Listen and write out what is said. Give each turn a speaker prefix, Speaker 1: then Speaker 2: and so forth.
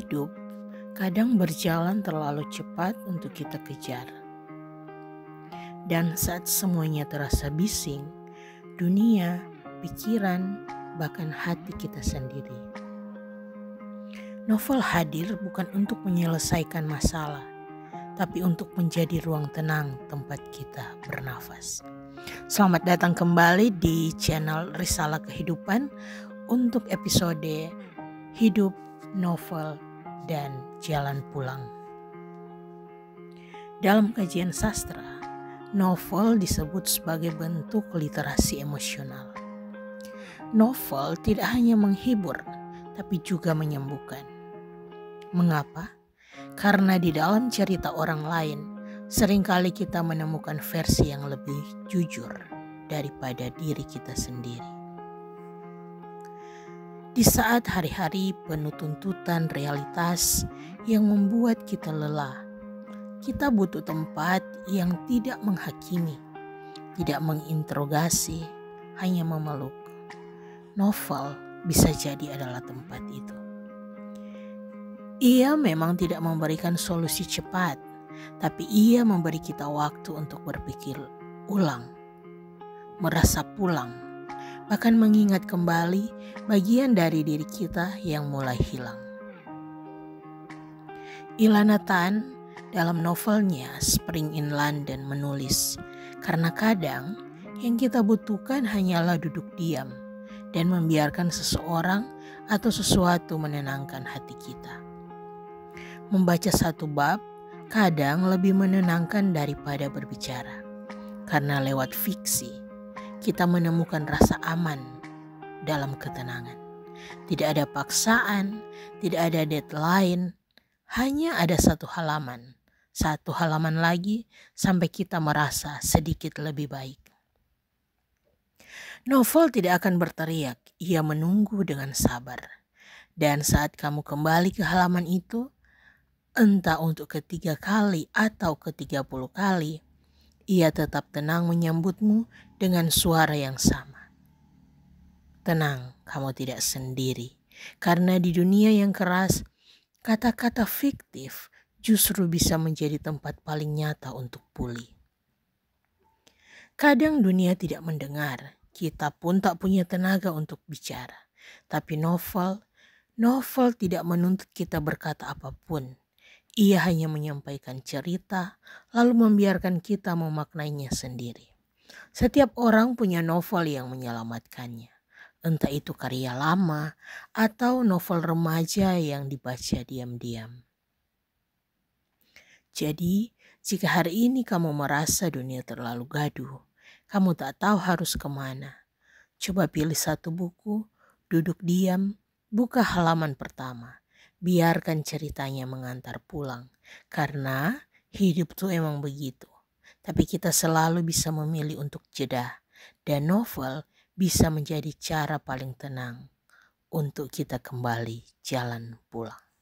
Speaker 1: Hidup kadang berjalan terlalu cepat untuk kita kejar. Dan saat semuanya terasa bising, dunia, pikiran, bahkan hati kita sendiri. Novel hadir bukan untuk menyelesaikan masalah, tapi untuk menjadi ruang tenang tempat kita bernafas. Selamat datang kembali di channel Risalah Kehidupan untuk episode Hidup, Novel, dan Jalan Pulang. Dalam kajian sastra, novel disebut sebagai bentuk literasi emosional. Novel tidak hanya menghibur, tapi juga menyembuhkan. Mengapa? Karena di dalam cerita orang lain, seringkali kita menemukan versi yang lebih jujur daripada diri kita sendiri. Di saat hari-hari penuh tuntutan realitas yang membuat kita lelah, kita butuh tempat yang tidak menghakimi, tidak menginterogasi, hanya memeluk. Novel bisa jadi adalah tempat itu. Ia memang tidak memberikan solusi cepat, tapi ia memberi kita waktu untuk berpikir ulang, merasa pulang, bahkan mengingat kembali bagian dari diri kita yang mulai hilang. Ilana Tan dalam novelnya Spring in London menulis, karena kadang yang kita butuhkan hanyalah duduk diam dan membiarkan seseorang atau sesuatu menenangkan hati kita. Membaca satu bab kadang lebih menenangkan daripada berbicara, karena lewat fiksi kita menemukan rasa aman dalam ketenangan. Tidak ada paksaan, tidak ada deadline, hanya ada satu halaman lagi sampai kita merasa sedikit lebih baik. Novel tidak akan berteriak, ia menunggu dengan sabar. Dan saat kamu kembali ke halaman itu, entah untuk ketiga kali atau ke-30 kali, ia tetap tenang menyambutmu dengan suara yang sama. Tenang, kamu tidak sendiri. Karena di dunia yang keras, kata-kata fiktif justru bisa menjadi tempat paling nyata untuk pulih. Kadang dunia tidak mendengar, kita pun tak punya tenaga untuk bicara. Tapi novel tidak menuntut kita berkata apapun. Ia hanya menyampaikan cerita, lalu membiarkan kita memaknainya sendiri. Setiap orang punya novel yang menyelamatkannya. Entah itu karya lama atau novel remaja yang dibaca diam-diam. Jadi, jika hari ini kamu merasa dunia terlalu gaduh, kamu tak tahu harus kemana, coba pilih satu buku, duduk diam, buka halaman pertama. Biarkan ceritanya mengantar pulang, karena hidup tuh emang begitu. Tapi kita selalu bisa memilih untuk jeda, dan novel bisa menjadi cara paling tenang untuk kita kembali jalan pulang.